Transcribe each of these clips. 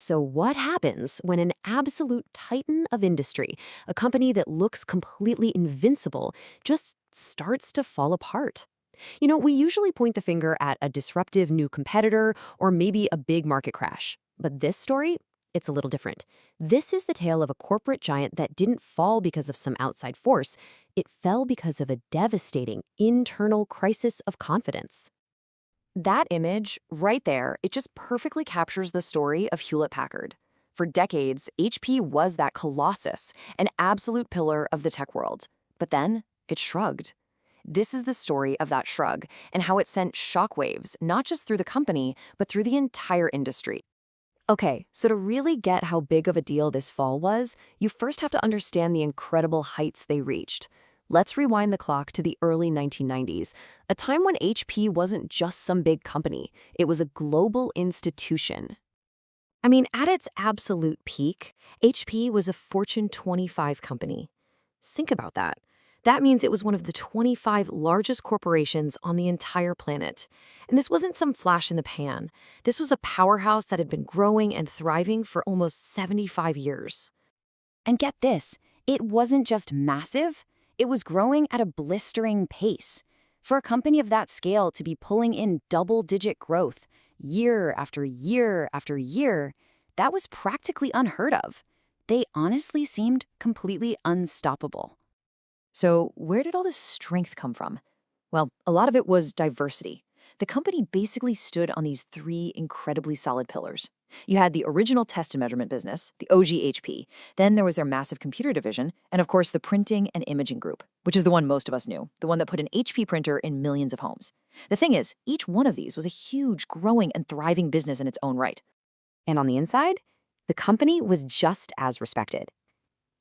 So, what happens when an absolute titan of industry, a company that looks completely invincible, just starts to fall apart? We usually point the finger at a disruptive new competitor or maybe a big market crash. But this story, it's a little different. This is the tale of a corporate giant that didn't fall because of some outside force. It fell because of a devastating internal crisis of confidence. That image, right there, it just perfectly captures the story of Hewlett Packard. For decades, HP was that colossus, an absolute pillar of the tech world. But then, it shrugged. This is the story of that shrug and how it sent shockwaves, not just through the company, but through the entire industry. Okay, so to really get how big of a deal this fall was, you first have to understand the incredible heights they reached. Let's rewind the clock to the early 1990s, a time when HP wasn't just some big company, it was a global institution. I mean, at its absolute peak, HP was a Fortune 25 company. Think about that. That means it was one of the 25 largest corporations on the entire planet. And this wasn't some flash in the pan. This was a powerhouse that had been growing and thriving for almost 75 years. And get this, it wasn't just massive, it was growing at a blistering pace. For a company of that scale to be pulling in double-digit growth year after year after year, that was practically unheard of. They honestly seemed completely unstoppable. So where did all this strength come from? Well, a lot of it was diversity. The company basically stood on these three incredibly solid pillars. You had the original test and measurement business, the OG-HP. Then there was their massive computer division, and of course the printing and imaging group, which is the one most of us knew, the one that put an HP printer in millions of homes. The thing is, each one of these was a huge, growing, and thriving business in its own right. And on the inside, the company was just as respected.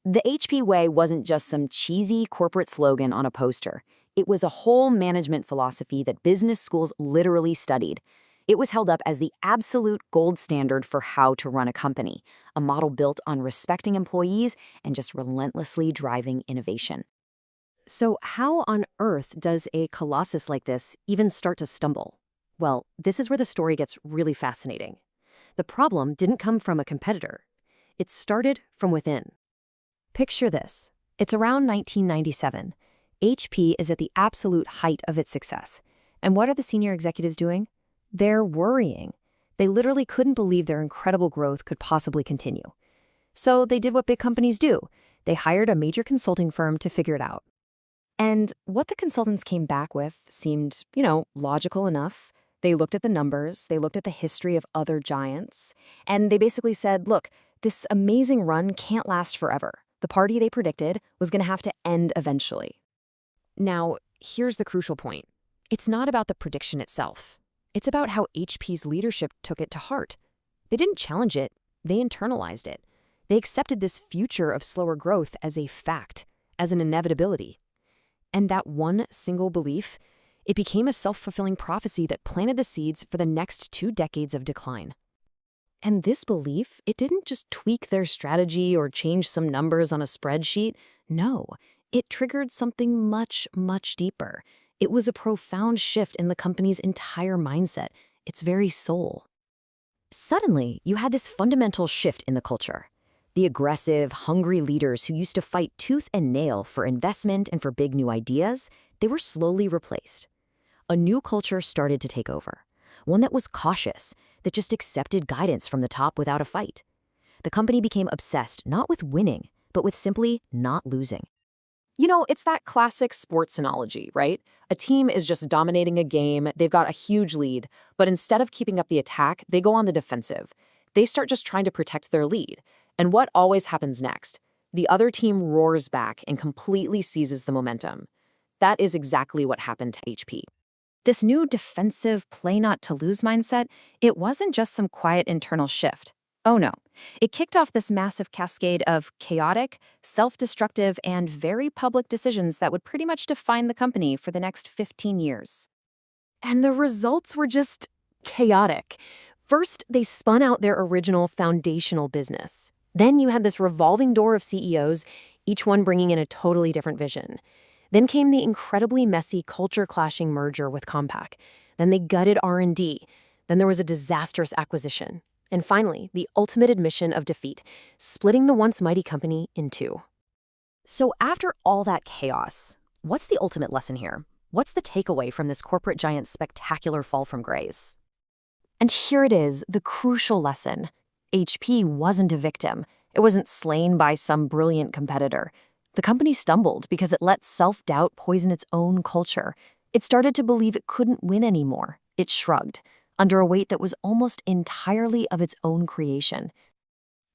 The HP way wasn't just some cheesy corporate slogan on a poster. It was a whole management philosophy that business schools literally studied. It was held up as the absolute gold standard for how to run a company, a model built on respecting employees and just relentlessly driving innovation. So how on earth does a colossus like this even start to stumble? Well, this is where the story gets really fascinating. The problem didn't come from a competitor. It started from within. Picture this. It's around 1997. HP is at the absolute height of its success. And what are the senior executives doing? They're worrying. They literally couldn't believe their incredible growth could possibly continue. So they did what big companies do. They hired a major consulting firm to figure it out. And what the consultants came back with seemed, logical enough. They looked at the numbers, they looked at the history of other giants, and they basically said, look, this amazing run can't last forever. The party they predicted was going to have to end eventually. Now, here's the crucial point. It's not about the prediction itself. It's about how HP's leadership took it to heart. They didn't challenge it, they internalized it. They accepted this future of slower growth as a fact, as an inevitability. And that one single belief, it became a self-fulfilling prophecy that planted the seeds for the next 2 decades of decline. And this belief, it didn't just tweak their strategy or change some numbers on a spreadsheet. No, it triggered something much, much deeper. It was a profound shift in the company's entire mindset, its very soul. Suddenly, you had this fundamental shift in the culture. The aggressive, hungry leaders who used to fight tooth and nail for investment and for big new ideas, they were slowly replaced. A new culture started to take over. One that was cautious, that just accepted guidance from the top without a fight. The company became obsessed not with winning, but with simply not losing. It's that classic sports analogy, right? A team is just dominating a game, they've got a huge lead, but instead of keeping up the attack, they go on the defensive. They start just trying to protect their lead. And what always happens next? The other team roars back and completely seizes the momentum. That is exactly what happened to HP. This new defensive play-not-to-lose mindset, it wasn't just some quiet internal shift. Oh no, it kicked off this massive cascade of chaotic, self-destructive, and very public decisions that would pretty much define the company for the next 15 years. And the results were just chaotic. First, they spun out their original foundational business. Then you had this revolving door of CEOs, each one bringing in a totally different vision. Then came the incredibly messy culture-clashing merger with Compaq. Then they gutted R&D. Then there was a disastrous acquisition. And finally, the ultimate admission of defeat, splitting the once mighty company in two. So after all that chaos, what's the ultimate lesson here? What's the takeaway from this corporate giant's spectacular fall from grace? And here it is, the crucial lesson. HP wasn't a victim. It wasn't slain by some brilliant competitor. The company stumbled because it let self-doubt poison its own culture. It started to believe it couldn't win anymore. It shrugged, under a weight that was almost entirely of its own creation.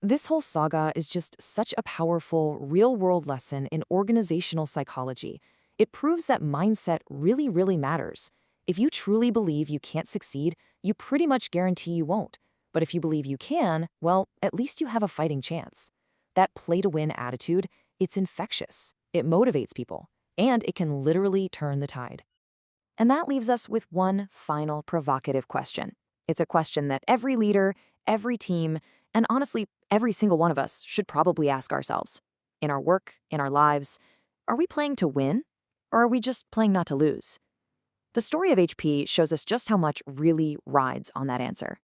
This whole saga is just such a powerful, real-world lesson in organizational psychology. It proves that mindset really, really matters. If you truly believe you can't succeed, you pretty much guarantee you won't. But if you believe you can, well, at least you have a fighting chance. That play-to-win attitude, it's infectious. It motivates people, and it can literally turn the tide. And that leaves us with one final provocative question. It's a question that every leader, every team, and honestly, every single one of us should probably ask ourselves. In our work, in our lives, are we playing to win, or are we just playing not to lose? The story of HP shows us just how much really rides on that answer.